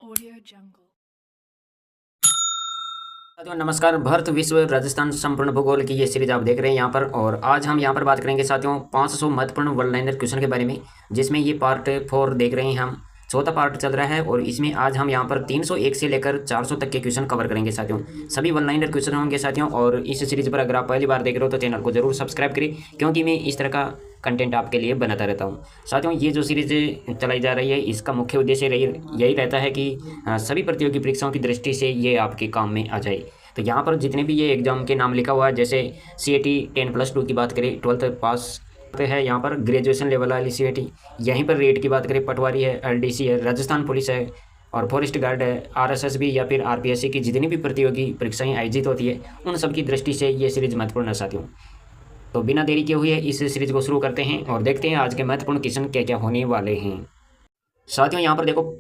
Audio Jungle। साथियों नमस्कार। भारत विश्व राजस्थान संपूर्ण भूगोल की ये सीरीज आप देख रहे हैं यहाँ पर, और आज हम यहाँ पर बात करेंगे साथियों 500 महत्वपूर्ण वन लाइनर क्वेश्चन के बारे में, जिसमें ये पार्ट 4 देख रहे हैं हम। चौथा पार्ट चल रहा है और इसमें आज हम यहाँ पर 301 से लेकर 400 तक के क्वेश्चन कवर करेंगे साथियों। सभी वन लाइनर क्वेश्चन होंगे साथियों, और इस सीरीज पर अगर आप पहली बार देख रहे हो तो चैनल को जरूर सब्सक्राइब करें, क्योंकि मैं इस तरह का कंटेंट आपके लिए बनाता रहता हूँ साथियों। ये जो सीरीज चलाई जा रही है इसका मुख्य उद्देश्य यही रहता है कि सभी प्रतियोगी परीक्षाओं की दृष्टि से ये आपके काम में आ जाए। तो यहाँ पर जितने भी ये एग्जाम के नाम लिखा हुआ है, जैसे CAT 10+2 की बात करें 12th पास पे है, यहाँ पर ग्रेजुएशन लेवल वाली CAT, यहीं पर रेट की बात करें पटवारी है, LDC है, राजस्थान पुलिस है और फॉरेस्ट गार्ड है, RSSB या फिर RPSC की जितनी भी प्रतियोगी परीक्षाएं आयोजित होती है उन सब की दृष्टि से ये सीरीज महत्वपूर्ण है साथियों। तो बिना देरी किए हुए इस सीरीज को शुरू करते हैं और देखते हैं आज के महत्वपूर्ण क्वेश्चन क्या क्या होने वाले हैं साथियों। यहाँ पर देखो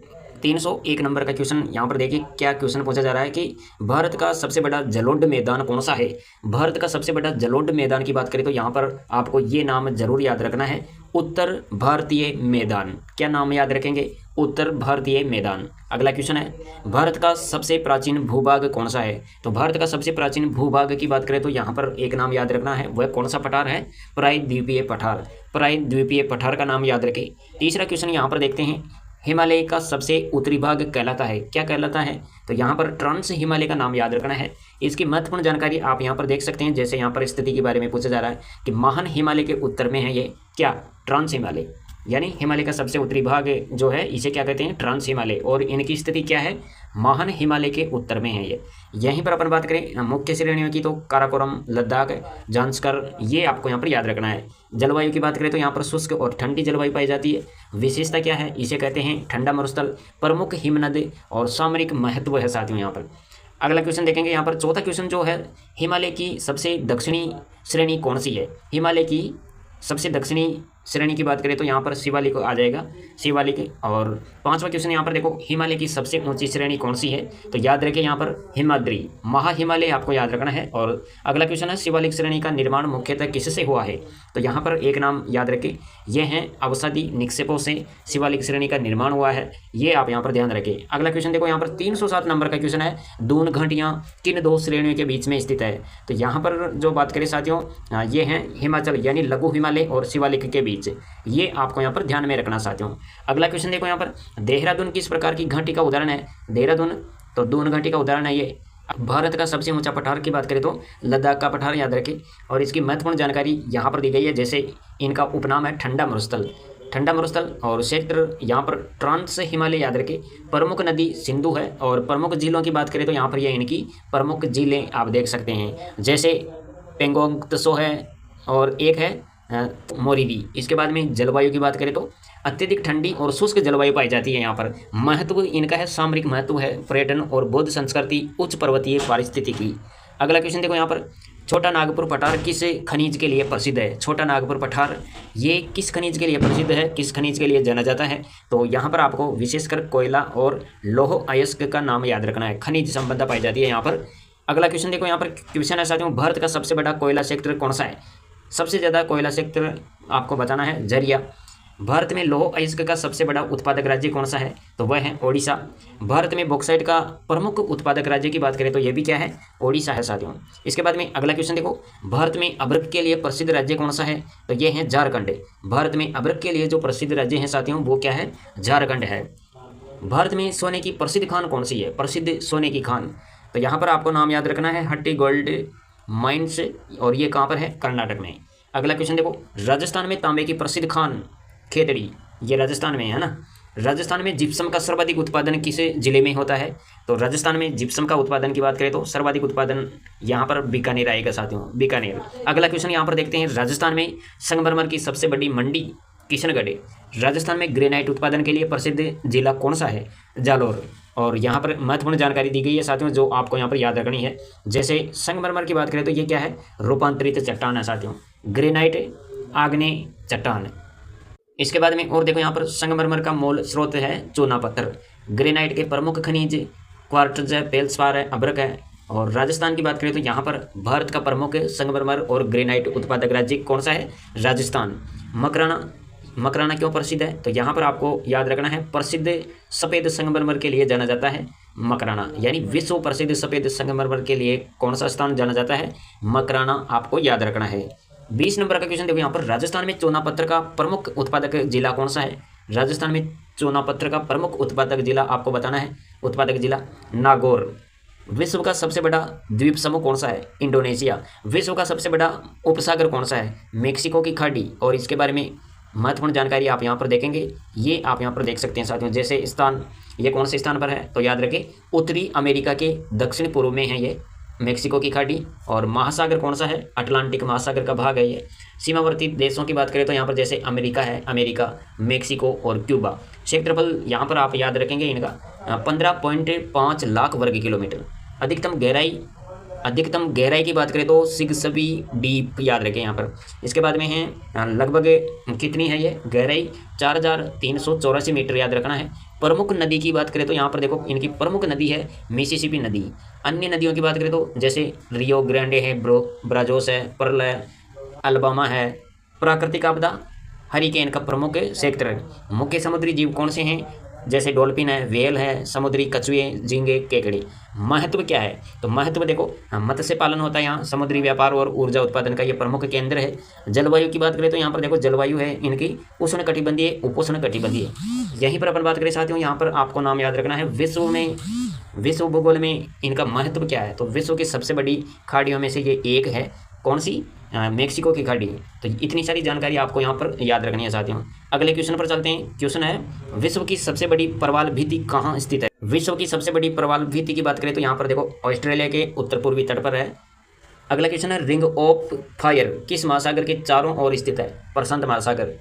301 नंबर का क्वेश्चन यहाँ पर देखिए क्या क्वेश्चन पूछा जा रहा है कि भारत का सबसे बड़ा जलोढ़ मैदान कौन सा है। भारत का सबसे बड़ा जलोढ़ मैदान की बात करें तो यहाँ पर आपको ये नाम जरूर याद रखना है, उत्तर भारतीय मैदान। क्या नाम याद रखेंगे? उत्तर भारतीय मैदान। अगला क्वेश्चन है भारत का सबसे प्राचीन भूभाग कौन सा है। तो भारत का सबसे प्राचीन भूभाग की बात करें तो यहाँ पर एक नाम याद रखना है, वह कौन सा पठार है? प्रायद्वीपीय पठार। प्रायद्वीपीय पठार का नाम याद रखें। तीसरा क्वेश्चन यहाँ पर देखते हैं हिमालय का सबसे उत्तरी भाग कहलाता है, क्या कहलाता है? तो यहाँ पर ट्रांस हिमालय का नाम याद रखना है। इसकी महत्वपूर्ण जानकारी आप यहाँ पर देख सकते हैं, जैसे यहाँ पर स्थिति के बारे में पूछा जा रहा है कि महान हिमालय के उत्तर में है ये क्या? ट्रांस हिमालय, यानी हिमालय का सबसे उत्तरी भाग जो है इसे क्या कहते हैं? ट्रांस हिमालय। और इनकी स्थिति क्या है? महान हिमालय के उत्तर में है ये। यहीं पर अपन बात करें मुख्य श्रेणियों की तो काराकोरम, लद्दाख, जांस्कर, ये आपको यहाँ पर याद रखना है। जलवायु की बात करें तो यहाँ पर शुष्क और ठंडी जलवायु पाई जाती है। विशेषता क्या है? इसे कहते हैं ठंडा मरुस्थल, प्रमुख हिमनद और सामरिक महत्व है साथियों यहाँ पर। अगला क्वेश्चन देखेंगे यहाँ पर चौथा क्वेश्चन जो है हिमालय की सबसे दक्षिणी श्रेणी कौन सी है। हिमालय की सबसे दक्षिणी श्रेणी की बात करें तो यहाँ पर शिवालिक आ जाएगा, शिवालिक। और पांचवा क्वेश्चन यहाँ पर देखो हिमालय की सबसे ऊंची श्रेणी कौन सी है। तो याद रखें यहाँ पर हिमाद्री, महा हिमालय आपको याद रखना है। और अगला क्वेश्चन है शिवालिक श्रेणी का निर्माण मुख्यतः किससे हुआ है। तो यहाँ पर एक नाम याद रखें, यह है अवसादी निक्षेपों से शिवालिक श्रेणी का निर्माण हुआ है, ये आप यहाँ पर ध्यान रखें। अगला क्वेश्चन देखो यहाँ पर 307 नंबर का क्वेश्चन है दून घाटियाँ किन दो श्रेणियों के बीच में स्थित है। तो यहाँ पर जो बात करें साथियों ये हैं हिमाचल यानी लघु हिमालय और शिवालिक के बीच, ये आपको यहाँ पर ध्यान में रखना साथियों। अगला क्वेश्चन देखो यहाँ पर देहरादून किस प्रकार की घाटी का उदाहरण है। देहरादून तो दून घाटी का उदाहरण है ये। भारत का सबसे ऊंचा पठार की बात करें तो लद्दाख का पठार याद रखें। और इसकी महत्वपूर्ण जानकारी यहाँ पर दी गई है, जैसे इनका उपनाम है ठंडा मरुस्थल, ठंडा मरुस्थल। और क्षेत्र यहाँ पर ट्रांस हिमालय याद रखें। प्रमुख नदी सिंधु है। और प्रमुख झीलों की बात करें तो यहाँ पर ये इनकी प्रमुख झीलें आप देख सकते हैं, जैसे पेंगोंग त्सो है और एक है मोरीरी। इसके बाद में जलवायु की बात करें तो अत्यधिक ठंडी और शुष्क जलवायु पाई जाती है यहाँ पर। महत्व इनका है सामरिक महत्व है, पर्यटन और बौद्ध संस्कृति, उच्च पर्वतीय पारिस्थितिकी। अगला क्वेश्चन देखो यहाँ पर छोटा नागपुर पठार किस खनिज के लिए प्रसिद्ध है। छोटा नागपुर पठार ये किस खनिज के लिए प्रसिद्ध है, किस खनिज के लिए जाना जाता है। तो यहाँ पर आपको विशेषकर कोयला और लौह अयस्क का नाम याद रखना है, खनिज संपदा पाई जाती है यहाँ पर। अगला क्वेश्चन देखो यहाँ पर क्वेश्चन है साथियों भारत का सबसे बड़ा कोयला क्षेत्र कौन सा है। सबसे ज़्यादा कोयला क्षेत्र आपको बताना है झरिया। भारत में लौह अयस्क का सबसे बड़ा उत्पादक राज्य कौन सा है। तो वह है ओडिशा। भारत में बॉक्साइट का प्रमुख उत्पादक राज्य की बात करें तो यह भी क्या है? ओडिशा है साथियों। इसके बाद में अगला क्वेश्चन देखो भारत में अभ्रक के लिए प्रसिद्ध राज्य कौन सा है। तो ये है झारखंड। भारत में अभ्रक के लिए जो प्रसिद्ध राज्य है साथियों वो क्या है? झारखंड है। भारत में सोने की प्रसिद्ध खान कौन सी है? प्रसिद्ध सोने की खान, तो यहाँ पर आपको नाम याद रखना है हट्टी गोल्ड माइंस, और ये कहाँ पर है? कर्नाटक में। अगला क्वेश्चन देखो राजस्थान में तांबे की प्रसिद्ध खान खेतड़ी, ये राजस्थान में है ना। राजस्थान में जिप्सम का सर्वाधिक उत्पादन किस जिले में होता है। तो राजस्थान में जिप्सम का उत्पादन की बात करें तो सर्वाधिक उत्पादन यहाँ पर बीकानेर आएगा साथियों, बीकानेर। अगला क्वेश्चन यहाँ पर देखते हैं राजस्थान में संगमरमर की सबसे बड़ी मंडी किशनगढ़। राजस्थान में ग्रेनाइट उत्पादन के लिए प्रसिद्ध जिला कौन सा है? जालोर। और यहाँ पर महत्वपूर्ण जानकारी दी गई है साथियों जो आपको यहाँ पर याद रखनी है, जैसे संगमरमर की बात करें तो ये क्या है? रूपांतरित चट्टान है साथियों, ग्रेनाइट आग्नेय चट्टान। इसके बाद में और देखो यहाँ पर संगमरमर का मूल स्रोत है चूना पत्थर। ग्रेनाइट के प्रमुख खनिज क्वार्ट्ज है, फेल्सपार है, अभ्रक है। और राजस्थान की बात करें तो यहाँ पर भारत का प्रमुख संगमरमर और ग्रेनाइट उत्पादक राज्य कौन सा है? राजस्थान। मकराना मकराना क्यों प्रसिद्ध है? तो यहाँ पर आपको याद रखना है, प्रसिद्ध सफ़ेद संगमरमर के लिए जाना जाता है मकराना, यानी विश्व प्रसिद्ध सफ़ेद संगमरमर के लिए कौन सा स्थान जाना जाता है? मकराना, आपको याद रखना है। 20 नंबर का क्वेश्चन देखो यहाँ पर, राजस्थान में चूना पत्थर का प्रमुख उत्पादक जिला कौन सा है? राजस्थान में चूना पत्थर का प्रमुख उत्पादक जिला आपको बताना है, उत्पादक जिला नागौर। विश्व का सबसे बड़ा द्वीप समूह कौन सा है? इंडोनेशिया। विश्व का सबसे बड़ा उपसागर कौन सा है? मेक्सिको की खाड़ी। और इसके बारे में महत्वपूर्ण जानकारी आप यहाँ पर देखेंगे, ये आप यहाँ पर देख सकते हैं साथियों। जैसे स्थान, ये कौन से स्थान पर है? तो याद रखें, उत्तरी अमेरिका के दक्षिण पूर्व में है ये मेक्सिको की खाड़ी। और महासागर कौन सा है? अटलांटिक महासागर का भाग है ये। सीमावर्ती देशों की बात करें तो यहाँ पर जैसे अमेरिका है, अमेरिका, मेक्सिको और क्यूबा। क्षेत्रफल यहाँ पर आप याद रखेंगे इनका 15.5 लाख वर्ग किलोमीटर। अधिकतम गहराई की बात करें तो सिग्सबी डीप याद रखें यहाँ पर। इसके बाद में है लगभग कितनी है ये गहराई? 4384 मीटर याद रखना है। प्रमुख नदी की बात करें तो यहाँ पर देखो, इनकी प्रमुख नदी है मिसिसिपी नदी। अन्य नदियों की बात करें तो जैसे रियो ग्रांडे है, ब्राजोस है, पर्ल है, अल्बामा है। प्राकृतिक आपदा, हरिकेन का प्रमुख क्षेत्र। मुख्य समुद्री जीव कौन से हैं? जैसे डॉल्फिन है, व्हेल है, समुद्री कछुए, झींगे, केकड़े। महत्व क्या है? तो महत्व देखो, मत्स्य पालन होता है यहाँ, समुद्री व्यापार और ऊर्जा उत्पादन का ये प्रमुख केंद्र है। जलवायु की बात करें तो यहाँ पर देखो, जलवायु है इनकी उष्ण कटिबंधीय, उपोष्ण कटिबंधीय। यहीं पर अपन बात करें साथियों, यहाँ पर आपको नाम याद रखना है, विश्व भूगोल में इनका महत्व क्या है? तो विश्व की सबसे बड़ी खाड़ियों में से ये एक है। कौन सी? मेक्सिको की खाड़ी। तो इतनी सारी जानकारी आपको यहाँ पर याद रखनी है साथियों। अगले क्वेश्चन पर चलते हैं। क्वेश्चन है, विश्व की सबसे बड़ी प्रवाल भित्ति कहाँ स्थित है? विश्व की सबसे बड़ी प्रवाल भित्ति की बात करें तो यहाँ पर देखो, ऑस्ट्रेलिया के उत्तर पूर्वी तट पर है। अगला क्वेश्चन है, रिंग ऑफ फायर किस महासागर के चारों ओर स्थित है? प्रशांत महासागर।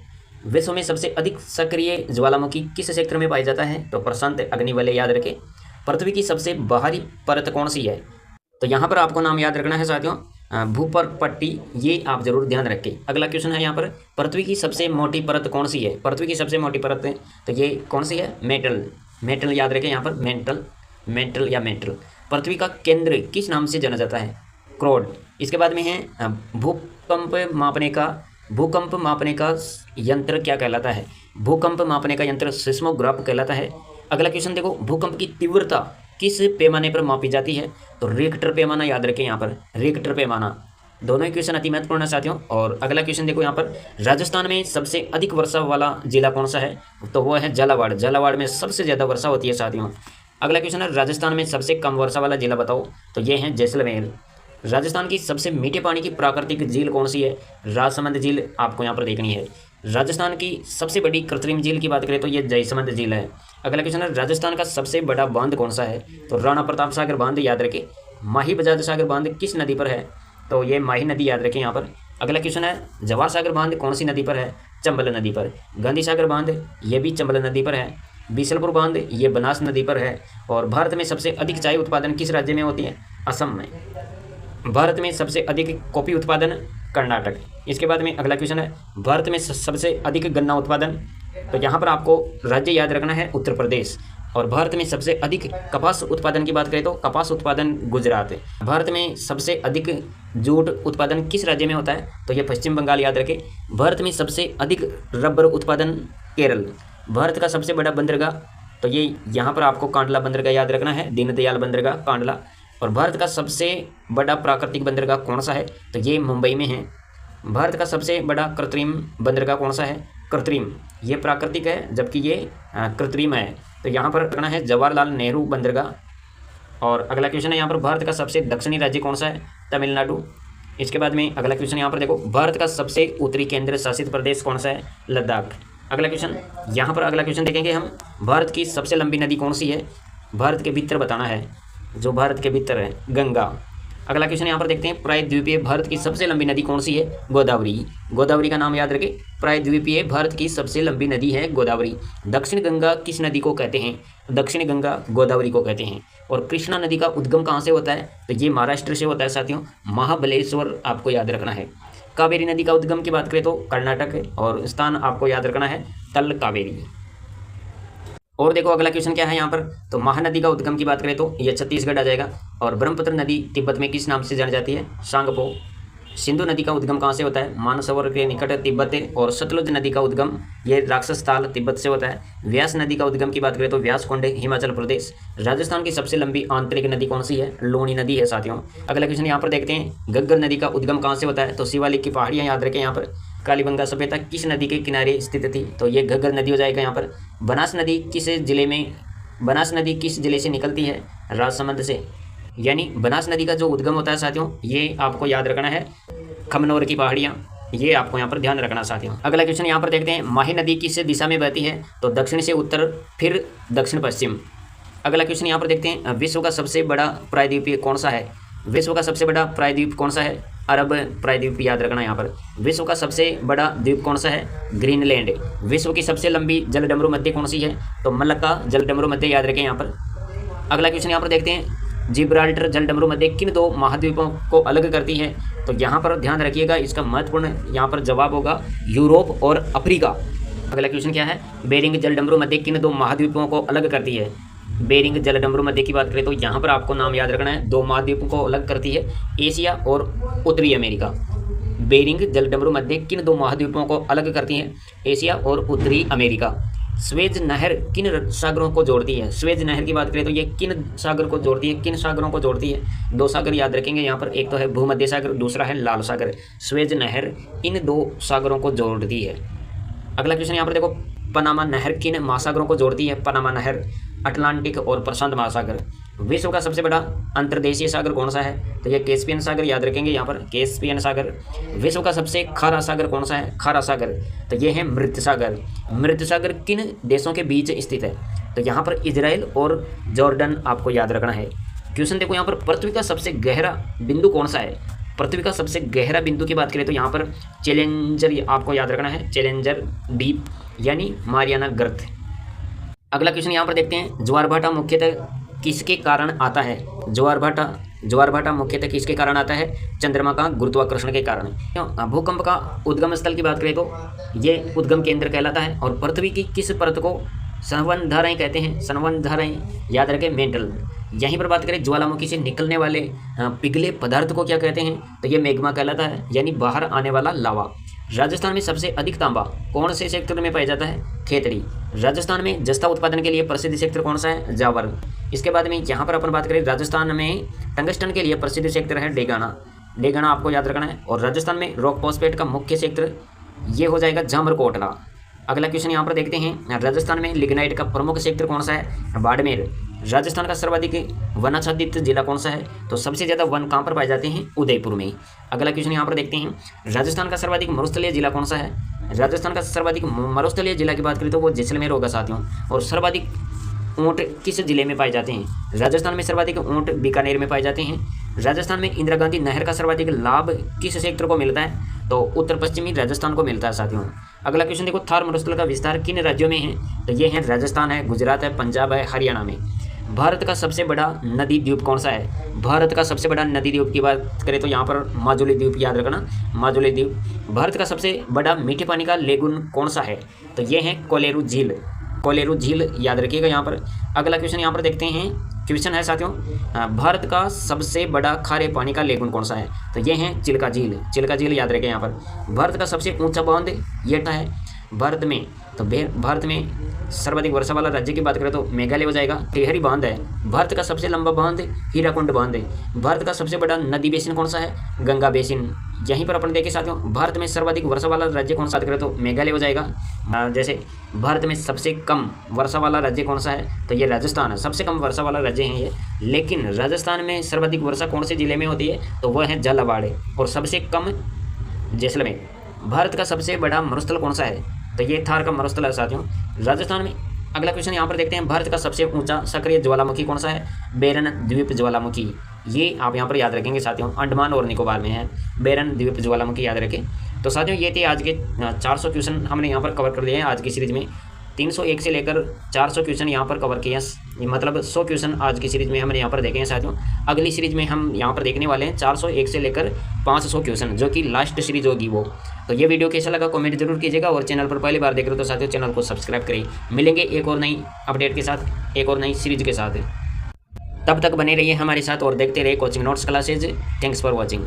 विश्व में सबसे अधिक सक्रिय ज्वालामुखी किस क्षेत्र में पाया जाता है? तो प्रशांत अग्निवलय याद रखें। पृथ्वी की सबसे बाहरी परत कौन सी है? तो यहाँ पर आपको नाम याद रखना है साथियों, भूपर्क पट्टी, ये आप जरूर ध्यान रखें। अगला क्वेश्चन है यहाँ पर, पृथ्वी की सबसे मोटी परत कौन सी है? पृथ्वी की सबसे मोटी परत है तो ये कौन सी है? मेटल याद रखें यहाँ पर, मेंटल। पृथ्वी का केंद्र किस नाम से जाना जाता है? क्रोड। इसके बाद में है भूकंप मापने का यंत्र क्या कहलाता है? भूकंप मापने का यंत्र सिस्मोग्राफ कहलाता है। अगला क्वेश्चन देखो, भूकंप की तीव्रता किस पैमाने पर मापी जाती है? तो रिक्टर पैमाना याद रखें यहाँ पर, रिक्टर पैमाना। दोनों ही क्वेश्चन अति महत्वपूर्ण है साथियों। और अगला क्वेश्चन देखो यहाँ पर, राजस्थान में सबसे अधिक वर्षा वाला जिला कौन सा है? तो वो है झालावाड़। झालावाड़ में सबसे ज़्यादा वर्षा होती है साथियों। अगला क्वेश्चन है, राजस्थान में सबसे कम वर्षा वाला जिला बताओ? तो ये है जैसलमेर। राजस्थान की सबसे मीठे पानी की प्राकृतिक झील कौन सी है? राजसमंद झील आपको यहाँ पर देखनी है। राजस्थान की सबसे बड़ी कृत्रिम झील की बात करें तो ये जयसमंद झील है। अगला क्वेश्चन है, राजस्थान का सबसे बड़ा बांध कौन सा है? तो राणा प्रताप सागर बांध याद रखें। माही बजाज सागर बांध किस नदी पर है? तो ये माही नदी याद रखें यहाँ पर। अगला क्वेश्चन है, जवाहर सागर बांध कौन सी नदी पर है? चंबल नदी पर। गांधी सागर बांध ये भी चंबल नदी पर है। बीसलपुर बांध ये बनास नदी पर है। और भारत में सबसे अधिक चाय उत्पादन किस राज्य में होती है? असम में। भारत में सबसे अधिक कॉफी उत्पादन कर्नाटक। इसके बाद में अगला क्वेश्चन है, भारत में सबसे अधिक गन्ना उत्पादन, तो यहाँ पर आपको राज्य याद रखना है उत्तर प्रदेश। और भारत में सबसे अधिक कपास उत्पादन की बात करें तो कपास उत्पादन गुजरात है। भारत में सबसे अधिक जूट उत्पादन किस राज्य में होता है? तो ये पश्चिम बंगाल याद रखें। भारत में सबसे अधिक रबर उत्पादन केरल। भारत का सबसे बड़ा बंदरगाह, तो ये यहाँ पर आपको कांडला बंदरगाह याद रखना है, दीनदयाल बंदरगाह कांडला। और भारत का सबसे बड़ा प्राकृतिक बंदरगाह कौन सा है? तो ये मुंबई में है। भारत का सबसे बड़ा कृत्रिम बंदरगाह कौन सा है? कृत्रिम, ये प्राकृतिक है जबकि ये कृत्रिम है। तो यहाँ पर रखना है जवाहरलाल नेहरू बंदरगाह। और अगला क्वेश्चन है यहाँ पर, भारत का सबसे दक्षिणी राज्य कौन सा है? तमिलनाडु। इसके बाद में अगला क्वेश्चन यहाँ पर देखो, भारत का सबसे उत्तरी केंद्र शासित प्रदेश कौन सा है? लद्दाख। अगला क्वेश्चन यहाँ पर, अगला क्वेश्चन देखेंगे हम, भारत की सबसे लंबी नदी कौन सी है? भारत के भीतर बताना है, जो भारत के भीतर है, गंगा। अगला क्वेश्चन यहाँ पर देखते हैं, प्रायद्वीपीय भारत की सबसे लंबी नदी कौन सी है? गोदावरी। गोदावरी का नाम याद रखें, प्रायद्वीपीय भारत की सबसे लंबी नदी है गोदावरी। दक्षिण गंगा किस नदी को कहते हैं? दक्षिण गंगा गोदावरी को कहते हैं। और कृष्णा नदी का उद्गम कहाँ से होता है? तो ये महाराष्ट्र से होता है साथियों, महाबलेश्वर आपको याद रखना है। कावेरी नदी का उद्गम की बात करें तो कर्नाटक है, और स्थान आपको याद रखना है तल कावेरी। और देखो अगला क्वेश्चन क्या है यहाँ पर, तो महानदी का उद्गम की बात करें तो यह छत्तीसगढ़ आ जाएगा। और ब्रह्मपुत्र नदी तिब्बत में किस नाम से जानी जाती है? सांगपो। सिंधु नदी का उद्गम कहाँ से होता है? मानसरोवर के निकट तिब्बत है। और सतलुज नदी का उद्गम ये राक्षस ताल तिब्बत से होता है। व्यास नदी का उद्गम की बात करें तो व्यास कुंड हिमाचल प्रदेश। राजस्थान की सबसे लंबी आंतरिक नदी कौन सी है? लूणी नदी है साथियों। अगला क्वेश्चन यहाँ पर देखते हैं, घग्गर नदी का उद्गम कहाँ से होता है? तो शिवालिक की पहाड़ियाँ याद रखें। यहाँ पर कालीबंगा सभ्यता किस नदी के किनारे स्थित थी? तो ये घग्गर नदी हो जाएगा। यहाँ पर बनास नदी किस जिले से निकलती है? राजसमंद से। यानी बनास नदी का जो उद्गम होता है साथियों, ये आपको याद रखना है, खमनोर की पहाड़ियाँ, ये आपको यहाँ पर ध्यान रखना साथियों। अगला क्वेश्चन यहाँ पर देखते हैं, माही नदी किस दिशा में बहती है? तो दक्षिण से उत्तर, फिर दक्षिण पश्चिम। अगला क्वेश्चन यहाँ पर देखते हैं, विश्व का सबसे बड़ा प्रायद्वीप कौन सा है? विश्व का सबसे बड़ा प्रायद्वीप कौन सा है? अरब प्रायद्वीप याद रखना यहाँ पर। विश्व का सबसे बड़ा द्वीप कौन सा है? ग्रीनलैंड। विश्व की सबसे लंबी जलडमरू मध्य कौन सी है? तो मलक्का जलडमरू मध्य याद रखें यहाँ पर। अगला क्वेश्चन यहाँ पर देखते हैं, जिब्राल्टर जलडमरू मध्य किन दो महाद्वीपों को अलग करती है? तो यहाँ पर ध्यान रखिएगा, इसका महत्वपूर्ण यहाँ पर जवाब होगा यूरोप और अफ्रीका। अगला क्वेश्चन क्या है, बेरिंग जलडमरू मध्य किन दो महाद्वीपों को अलग करती है? बेरिंग जलडमरू मध्य की बात करें तो यहाँ पर आपको नाम याद रखना है, दो महाद्वीपों को अलग करती है, एशिया और उत्तरी अमेरिका। बेरिंग जलडमरू मध्य किन दो महाद्वीपों को अलग करती है? एशिया और उत्तरी अमेरिका। स्वेज नहर किन सागरों को जोड़ती है? स्वेज नहर की बात करें तो ये किन सागर को जोड़ती है? किन सागरों को जोड़ती है? दो सागर याद रखेंगे यहाँ पर, एक तो है भूमध्य सागर, दूसरा है लाल सागर। स्वेज नहर इन दो सागरों को जोड़ती है। अगला क्वेश्चन यहाँ पर देखो, पनामा नहर किन महासागरों को जोड़ती है? पनामा नहर अटलांटिक और प्रशांत महासागर। विश्व का सबसे बड़ा अंतर्देशीय सागर कौन सा है? तो ये कैस्पियन सागर याद रखेंगे यहाँ पर, कैस्पियन सागर। विश्व का सबसे खारा सागर कौन सा है? खारा सागर, तो ये है मृत सागर। मृत सागर किन देशों के बीच स्थित है? तो यहाँ पर इजराइल और जॉर्डन आपको याद रखना है। क्वेश्चन देखो यहाँ पर, पृथ्वी का सबसे गहरा बिंदु कौन सा है? पृथ्वी का सबसे गहरा बिंदु की बात करें तो यहाँ पर चैलेंजर आपको याद रखना है, चैलेंजर डीप यानी मारियाना गर्त। अगला क्वेश्चन यहाँ पर देखते हैं, ज्वारभाटा मुख्यतः किसके कारण आता है? ज्वारभाटा मुख्यतः किसके कारण आता है? चंद्रमा का गुरुत्वाकर्षण के कारण। भूकंप का उद्गम स्थल की बात करें तो ये उद्गम केंद्र कहलाता है। और पृथ्वी की किस परत को संवहन धाराएं कहते हैं? संवहन धाराएं याद रखें, मेंटल। यहीं पर बात करें ज्वालामुखी से निकलने वाले पिघले पदार्थ को क्या कहते हैं? तो ये मैग्मा कहलाता है, यानी बाहर आने वाला लावा। राजस्थान में सबसे अधिक तांबा कौन से क्षेत्र में पाया जाता है? खेतड़ी। राजस्थान में जस्ता उत्पादन के लिए प्रसिद्ध क्षेत्र कौन सा है? जावर। इसके बाद में यहाँ पर अपन बात करें, राजस्थान में टंगस्टन के लिए प्रसिद्ध क्षेत्र है डेगाना। डेगाना आपको याद रखना है। और राजस्थान में रॉक फॉस्फेट का मुख्य क्षेत्र ये हो जाएगा जामरकोटला। अगला क्वेश्चन यहाँ पर देखते हैं, राजस्थान में लिग्नाइट का प्रमुख क्षेत्र कौन सा है? बाड़मेर। राजस्थान का सर्वाधिक वनाच्छादित जिला कौन सा है? तो सबसे ज़्यादा वन कहाँ पर पाए जाते हैं? उदयपुर में। अगला क्वेश्चन यहाँ पर देखते हैं, राजस्थान का सर्वाधिक मरुस्थलीय जिला कौन सा है? राजस्थान का सर्वाधिक मरुस्थलीय जिला की बात करें तो वो जैसलमेर होगा साथियों। और सर्वाधिक ऊँट किस जिले में पाए जाते हैं? राजस्थान में सर्वाधिक ऊँट बीकानेर में पाए जाते हैं। राजस्थान में इंदिरा गांधी नहर का सर्वाधिक लाभ किस क्षेत्र को मिलता है? तो उत्तर पश्चिमी राजस्थान को मिलता है साथियों। अगला क्वेश्चन देखो, थार मरुस्थल का विस्तार किन राज्यों में है? तो ये है राजस्थान है, गुजरात है, पंजाब है, हरियाणा में। भारत का सबसे बड़ा नदी द्वीप कौन सा है? भारत का सबसे बड़ा नदी द्वीप की बात करें तो यहाँ पर माजुली द्वीप याद रखना, माजुली द्वीप। भारत का सबसे बड़ा मीठे पानी का लेगुन कौन सा है? तो ये है कोलेरू झील, कोलेरू झील याद रखिएगा यहाँ पर। अगला क्वेश्चन यहाँ पर देखते हैं, क्वेश्चन है साथियों, भारत का सबसे बड़ा खारे पानी का लेगुन कौन सा है? तो ये है चिल्का झील, चिल्का झील याद रखें यहाँ पर। भारत का सबसे ऊंचा बांध येटा है भारत में। तो भारत में सर्वाधिक वर्षा वाला राज्य की बात करें तो मेघालय हो जाएगा। टिहरी बांध है। भारत का सबसे लंबा बांध हीराकुंड बांध है। भारत का सबसे बड़ा नदी बेसिन कौन सा है? गंगा बेसिन। यहीं पर अपन देखें साथियों, भारत में सर्वाधिक वर्षा वाला राज्य कौन सा करें तो मेघालय हो जाएगा। जैसे भारत में सबसे कम वर्षा वाला राज्य कौन सा है? तो ये राजस्थान है, सबसे कम वर्षा वाला राज्य है ये। लेकिन राजस्थान में सर्वाधिक वर्षा कौन से जिले में होती है? तो वह है झालावाड़, और सबसे कम जैसलमेर। भारत का सबसे बड़ा मरुस्थल कौन सा है? तो ये थार का मरुस्थल है साथियों, राजस्थान में। अगला क्वेश्चन यहाँ पर देखते हैं, भारत का सबसे ऊंचा सक्रिय ज्वालामुखी कौन सा है? बेरन द्वीप ज्वालामुखी। ये आप यहाँ पर याद रखेंगे साथियों, अंडमान और निकोबार में है बेरन द्वीप ज्वालामुखी, याद रखें। तो साथियों ये थे आज के 400 क्वेश्चन हमने यहाँ पर कवर कर लिए हैं आज की सीरीज में। 301 से लेकर 400 क्वेश्चन यहाँ पर कवर किए हैं, मतलब 100 क्वेश्चन आज की सीरीज में हमने यहाँ पर देखे हैं साथियों। अगली सीरीज में हम यहाँ पर देखने वाले हैं 401 से लेकर 500 क्वेश्चन, जो कि लास्ट सीरीज होगी वो। तो ये वीडियो कैसा लगा कमेंट जरूर कीजिएगा, और चैनल पर पहली बार देख रहे हो तो साथियों चैनल को सब्सक्राइब करें। मिलेंगे एक और नई अपडेट के साथ, एक और नई सीरीज के साथ। तब तक बने रहिए हमारे साथ और देखते रहिए coaching notes classes. Thanks for watching.